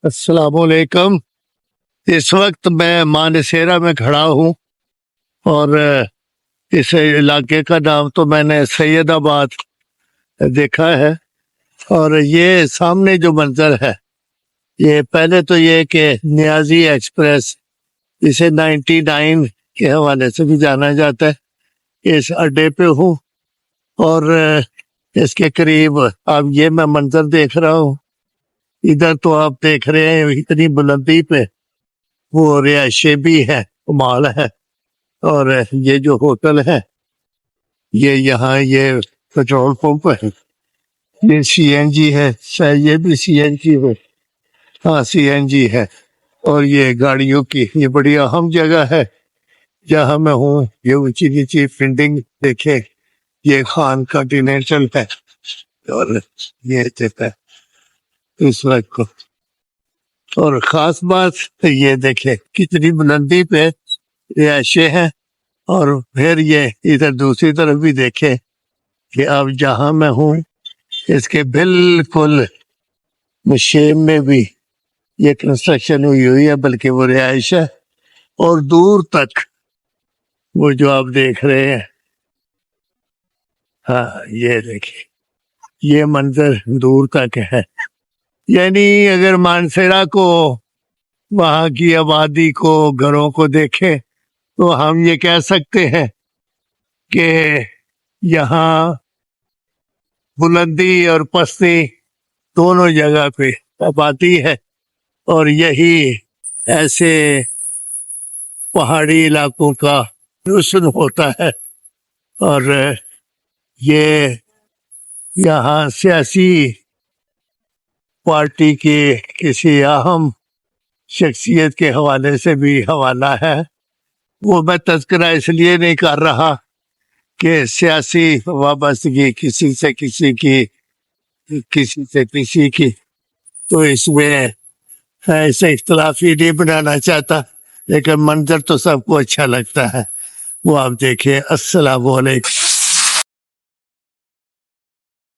السلام علیکم۔ اس وقت میں مانسیرا میں کھڑا ہوں اور اس علاقے کا نام تو میں نے سید آباد دیکھا ہے، اور یہ سامنے جو منظر ہے، یہ پہلے تو یہ کہ نیازی ایکسپریس، اسے 99 کے حوالے سے بھی جانا جاتا ہے، اس اڈے پہ ہوں، اور اس کے قریب اب یہ میں منظر دیکھ رہا ہوں۔ ادھر تو آپ دیکھ رہے ہیں اتنی بلندی پہ وہ رہائشیں بھی ہے، کمال ہے، اور یہ جو ہوٹل ہے، یہ یہاں یہ پیٹرول پمپ ہے، یہ سی این جی ہے، شاید یہ بھی سی این جی ہے، ہاں سی این جی ہے، اور یہ گاڑیوں کی یہ بڑی اہم جگہ ہے جہاں میں ہوں۔ یہ اونچی نیچی فنڈنگ دیکھے، یہ خان کانٹینینٹل ہے، اور یہ دیتا ہے اس وقت کو، اور خاص بات یہ دیکھے کتنی بلندی پہ رہائشیں ہیں، اور پھر یہ ادھر دوسری طرف بھی دیکھے کہ اب جہاں میں ہوں اس کے بالکل مشیم میں بھی یہ کنسٹرکشن ہوئی ہے، بلکہ وہ رہائش ہے، اور دور تک وہ جو آپ دیکھ رہے ہیں، ہاں یہ دیکھیں یہ منظر دور تک ہے۔ یعنی اگر مانسیرا کو، وہاں کی آبادی کو، گھروں کو دیکھیں تو ہم یہ کہہ سکتے ہیں کہ یہاں بلندی اور پستی دونوں جگہ پہ آبادی ہے، اور یہی ایسے پہاڑی علاقوں کا حسن ہوتا ہے۔ اور یہ یہاں سیاسی پارٹی کی کسی اہم شخصیت کے حوالے سے بھی حوالہ ہے، وہ میں تذکرہ اس لیے نہیں کر رہا کہ سیاسی وابستگی کسی سے کسی کی، کسی سے کسی کی، تو اس میں ایسے اختلافی نہیں بنانا چاہتا، لیکن منظر تو سب کو اچھا لگتا ہے، وہ آپ دیکھیں۔ السلام علیکم۔